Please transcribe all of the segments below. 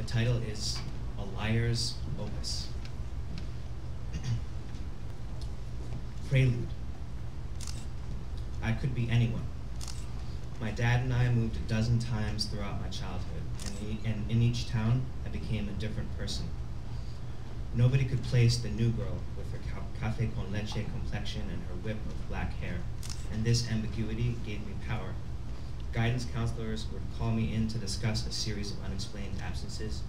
title is A Liar's Opus. Prelude. I could be anyone. My dad and I moved a dozen times throughout my childhood, and in each town, I became a different person. Nobody could place the new girl with her café con leche complexion and her whip of black hair, and this ambiguity gave me power. Guidance counselors would call me in to discuss a series of unexplained absences,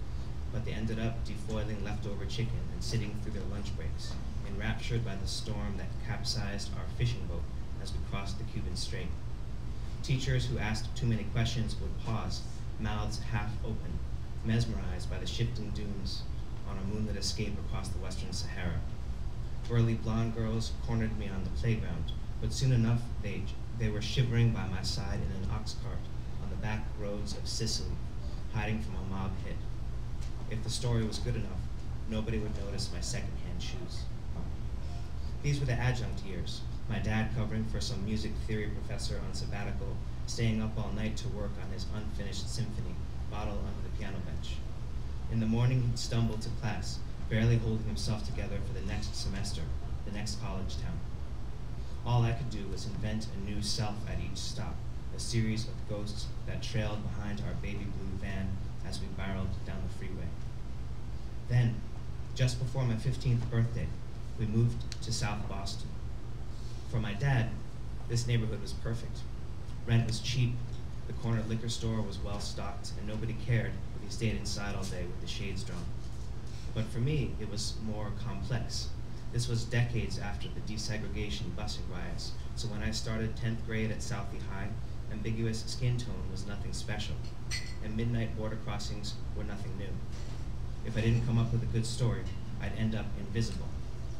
but they ended up defoiling leftover chicken and sitting through their lunch breaks, enraptured by the storm that capsized our fishing boat as we crossed the Cuban Strait. Teachers who asked too many questions would pause, mouths half open, mesmerized by the shifting dunes on a moonlit escape across the Western Sahara. Burly blonde girls cornered me on the playground, but soon enough they were shivering by my side in an ox cart on the back roads of Sicily, hiding from a mob hit. If the story was good enough, nobody would notice my secondhand shoes. These were the adjunct years, my dad covering for some music theory professor on sabbatical, staying up all night to work on his unfinished symphony, bottle under the piano bench. In the morning, he'd stumble to class, barely holding himself together for the next semester, the next college town. All I could do was invent a new self at each stop, a series of ghosts that trailed behind our baby blue van as we barreled down the freeway. Then, just before my 15th birthday, we moved to South Boston. For my dad, this neighborhood was perfect. Rent was cheap, the corner liquor store was well stocked, and nobody cared if he stayed inside all day with the shades drawn. But for me, it was more complex. This was decades after the desegregation busing riots, so when I started 10th grade at Southie High, ambiguous skin tone was nothing special, and midnight border crossings were nothing new. If I didn't come up with a good story, I'd end up invisible,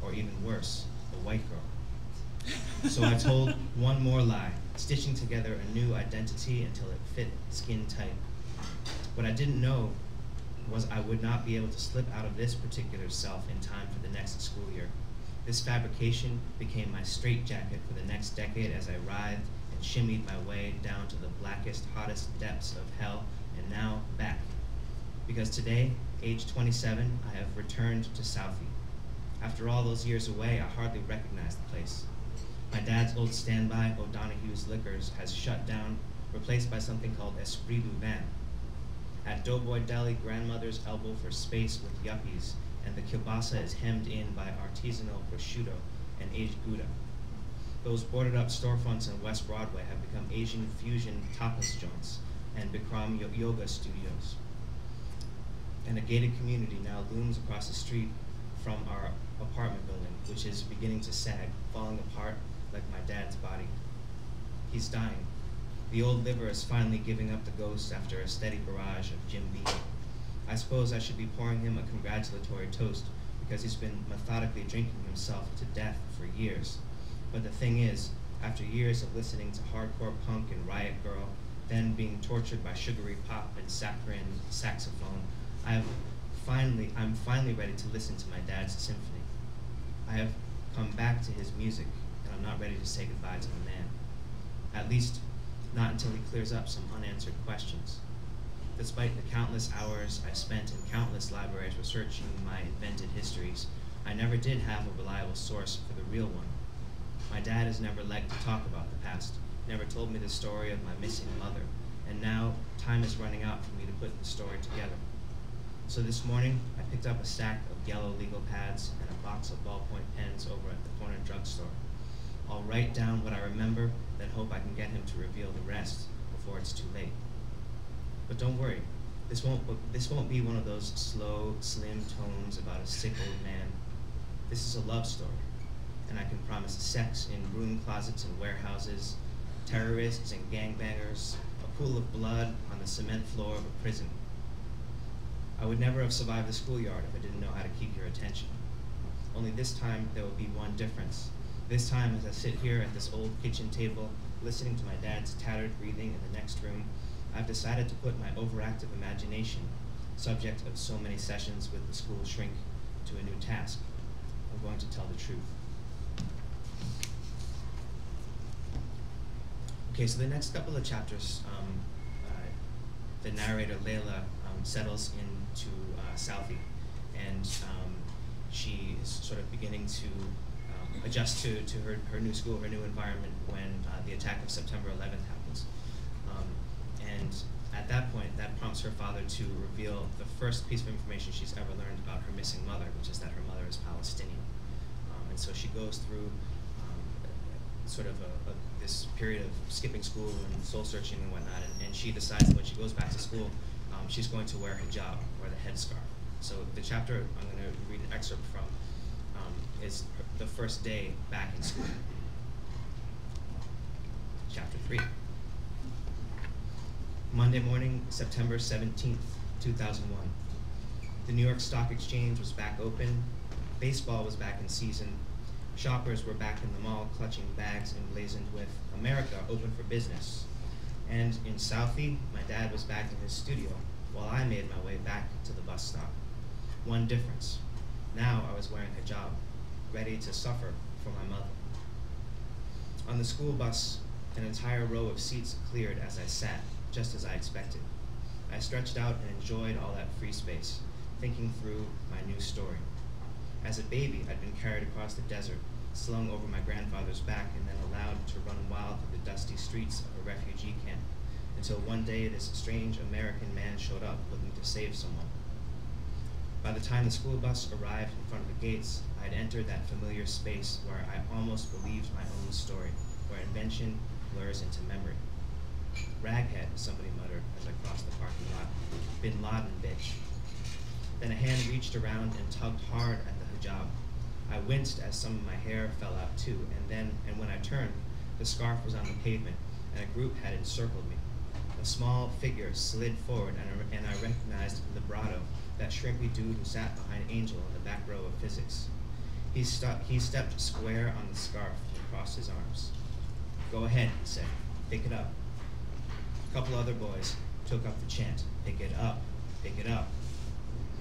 or even worse, a white girl. So I told one more lie, stitching together a new identity until it fit skin tight. What I didn't know was I would not be able to slip out of this particular self in time for the next school year. This fabrication became my straitjacket for the next decade as I writhed and shimmied my way down to the blackest, hottest depths of hell, and now back. Because today, age 27, I have returned to Southie. After all those years away, I hardly recognize the place. My dad's old standby, O'Donoghue's Liquors, has shut down, replaced by something called Esprit du Vin. At Doughboy Deli, grandmother's elbow for space with yuppies, and the kielbasa is hemmed in by artisanal prosciutto and aged Gouda. Those boarded up storefronts on West Broadway have become Asian fusion tapas joints and Bikram yoga studios. And a gated community now looms across the street from our apartment building, which is beginning to sag, falling apart like my dad's body. He's dying. The old liver is finally giving up the ghost after a steady barrage of Jim Beam. I suppose I should be pouring him a congratulatory toast because he's been methodically drinking himself to death for years. But the thing is, after years of listening to hardcore punk and Riot Girl, then being tortured by sugary pop and saccharine saxophone, I'm finally ready to listen to my dad's symphony. I have come back to his music, and I'm not ready to say goodbye to the man. At least, not until he clears up some unanswered questions. Despite the countless hours I spent in countless libraries researching my invented histories, I never did have a reliable source for the real one. My dad has never liked to talk about the past, never told me the story of my missing mother, and now time is running out for me to put the story together. So this morning, I picked up a stack of yellow legal pads and a box of ballpoint pens over at the corner drugstore. I'll write down what I remember, then hope I can get him to reveal the rest before it's too late. But don't worry, this won't be one of those slow, slim tones about a sick old man. This is a love story, and I can promise sex in broom closets and warehouses, terrorists and gangbangers, a pool of blood on the cement floor of a prison. I would never have survived the schoolyard if I didn't know how to keep your attention. Only this time there will be one difference. This time, as I sit here at this old kitchen table, listening to my dad's tattered breathing in the next room, I've decided to put my overactive imagination, subject of so many sessions with the school shrink, to a new task. I'm going to tell the truth. Okay, so the next couple of chapters, the narrator, Layla, settles into Southie, and she is sort of beginning to adjust to her new school, her new environment when the attack of September 11th happens. And at that point, that prompts her father to reveal the first piece of information she's ever learned about her missing mother, which is that her mother is Palestinian. And so she goes through sort of this period of skipping school and soul searching and whatnot, and she decides that when she goes back to school, she's going to wear hijab, or the headscarf. So the chapter I'm going to read an excerpt from is the first day back in school. Chapter 3. Monday morning, September 17th, 2001. The New York Stock Exchange was back open, baseball was back in season, shoppers were back in the mall clutching bags emblazoned with "America open for business." And in Southie, my dad was back in his studio while I made my way back to the bus stop. One difference. Now I was wearing hijab, ready to suffer for my mother. On the school bus, an entire row of seats cleared as I sat, just as I expected. I stretched out and enjoyed all that free space, thinking through my new story. As a baby, I'd been carried across the desert, slung over my grandfather's back, and then allowed to run wild through the dusty streets of a refugee camp, until one day this strange American man showed up looking to save someone. By the time the school bus arrived in front of the gates, I had entered that familiar space where I almost believed my own story, where invention blurs into memory. "Raghead," somebody muttered as I crossed the parking lot. "Bin Laden, bitch." Then a hand reached around and tugged hard at the hijab. I winced as some of my hair fell out too, and when I turned, the scarf was on the pavement, and a group had encircled me. A small figure slid forward, and I recognized Librato, that shrimpy dude who sat behind Angel in the back row of physics. He stepped square on the scarf and crossed his arms. "Go ahead," he said. "Pick it up." A couple other boys took up the chant, "Pick it up, pick it up."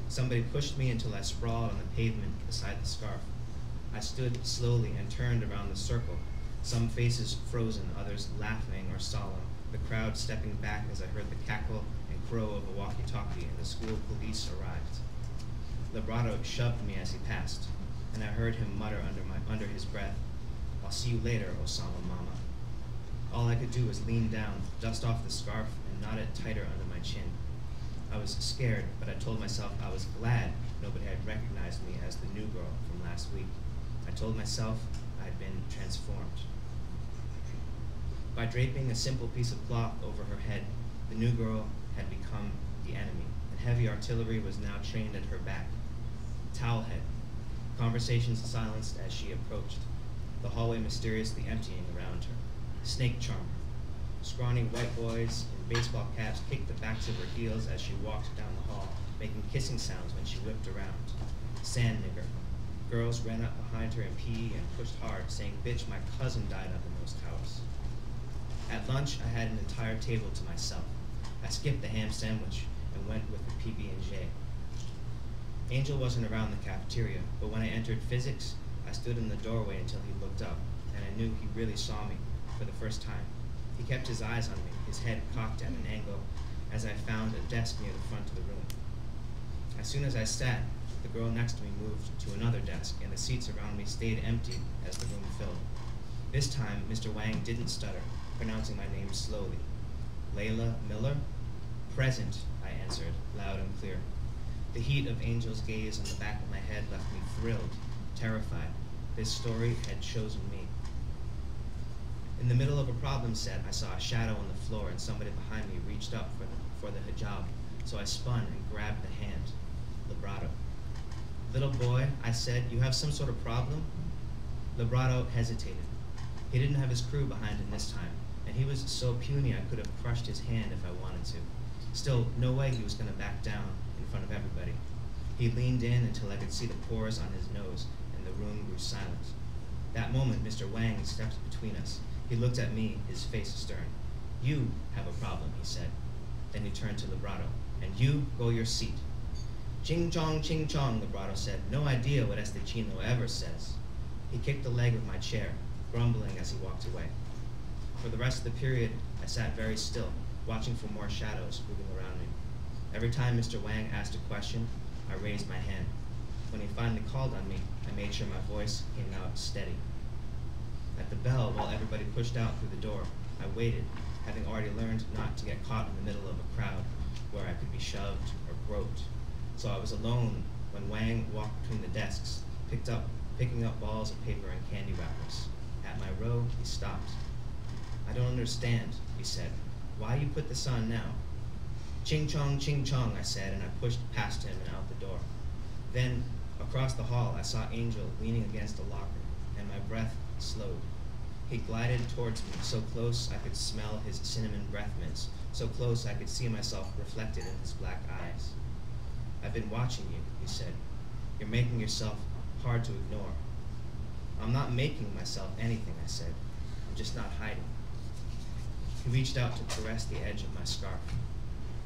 Somebody pushed me until I sprawled on the pavement beside the scarf. I stood slowly and turned around the circle, some faces frozen, others laughing or solemn, the crowd stepping back as I heard the cackle and crow of a walkie-talkie, and the school police arrived. Librato shoved me as he passed, and I heard him mutter under his breath, "I'll see you later, Osama Mama." All I could do was lean down, dust off the scarf, and knot it tighter under my chin. I was scared, but I told myself I was glad nobody had recognized me as the new girl from last week. I told myself I had been transformed. By draping a simple piece of cloth over her head, the new girl had become the enemy, and heavy artillery was now trained at her back. Towelhead. Conversations silenced as she approached, the hallway mysteriously emptying around her. Snake charmer. Scrawny white boys in baseball caps kicked the backs of her heels as she walked down the hall, making kissing sounds when she whipped around. Sand nigger. Girls ran up behind her and peed and pushed hard, saying, "Bitch, my cousin died up in those towers." At lunch, I had an entire table to myself. I skipped the ham sandwich and went with the PB&J. Angel wasn't around the cafeteria, but when I entered physics, I stood in the doorway until he looked up, and I knew he really saw me for the first time. He kept his eyes on me, his head cocked at an angle, as I found a desk near the front of the room. As soon as I sat, the girl next to me moved to another desk, and the seats around me stayed empty as the room filled. This time, Mr. Wang didn't stutter, pronouncing my name slowly. "Layla Miller?" "Present," I answered, loud and clear. The heat of Angel's gaze on the back of my head left me thrilled, terrified. This story had chosen me. In the middle of a problem set, I saw a shadow on the floor, and somebody behind me reached up for the hijab, so I spun and grabbed the hand. Librato. "Little boy," I said, "you have some sort of problem?" Librato hesitated. He didn't have his crew behind him this time, and he was so puny I could have crushed his hand if I wanted to. Still, no way he was going to back down in front of everybody. He leaned in until I could see the pores on his nose, and the room grew silent. That moment, Mr. Wang stepped between us. He looked at me, his face stern. "You have a problem," he said. Then he turned to Librato. "And you, go your seat." Ching chong, Librato said. "No idea what Estechino ever says." He kicked the leg of my chair, grumbling as he walked away. For the rest of the period, I sat very still, watching for more shadows moving around me. Every time Mr. Wang asked a question, I raised my hand. When he finally called on me, I made sure my voice came out steady. At the bell, while everybody pushed out through the door, I waited, having already learned not to get caught in the middle of a crowd where I could be shoved or groped. So I was alone when Wang walked between the desks, picking up balls of paper and candy wrappers. At my row, he stopped. "I don't understand," he said. "Why you put this on now?" Ching chong, I said, and I pushed past him and out the door. Then, across the hall, I saw Angel leaning against a locker, and my breath slowed. He glided towards me, so close I could smell his cinnamon breath mints, so close I could see myself reflected in his black eyes. "I've been watching you," he said. "You're making yourself hard to ignore." "I'm not making myself anything," I said. "I'm just not hiding." He reached out to caress the edge of my scarf.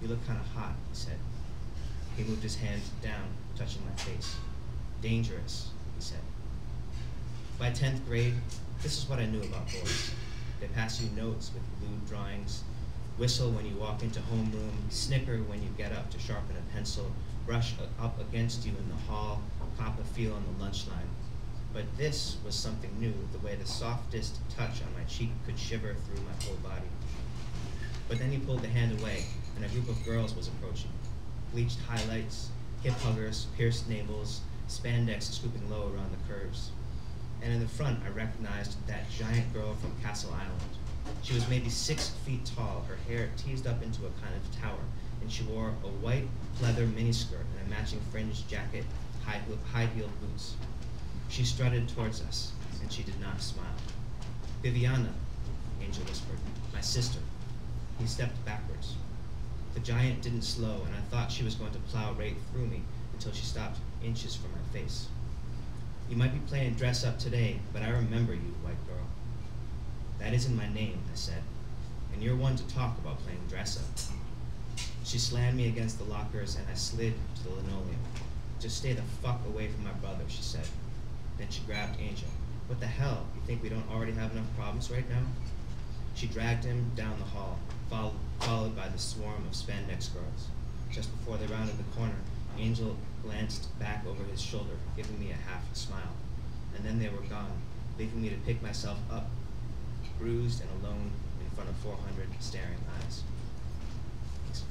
"You look kind of hot," he said. He moved his hand down, touching my face. "Dangerous," he said. By 10th grade, this is what I knew about boys. They pass you notes with lewd drawings, whistle when you walk into homeroom, snicker when you get up to sharpen a pencil, brush up against you in the hall, cop a feel on the lunch line. But this was something new, the way the softest touch on my cheek could shiver through my whole body. But then he pulled the hand away, and a group of girls was approaching. Bleached highlights, hip huggers, pierced navels, spandex scooping low around the curves. And in the front, I recognized that giant girl from Castle Island. She was maybe 6 feet tall, her hair teased up into a kind of tower, and she wore a white leather miniskirt and a matching fringed jacket, high-heeled boots. She strutted towards us, and she did not smile. "Viviana," Angel whispered, "my sister." He stepped backwards. The giant didn't slow, and I thought she was going to plow right through me until she stopped inches from my face. "You might be playing dress-up today, but I remember you, white girl." "That isn't my name," I said, "and you're one to talk about playing dress-up." She slammed me against the lockers, and I slid to the linoleum. "Just stay the fuck away from my brother," she said. Then she grabbed Angel. "What the hell? You think we don't already have enough problems right now?" She dragged him down the hall, followed by the swarm of spandex girls. Just before they rounded the corner, Angel glanced back over his shoulder, giving me a half smile. And then they were gone, leaving me to pick myself up, bruised and alone in front of 400 staring eyes. Thanks.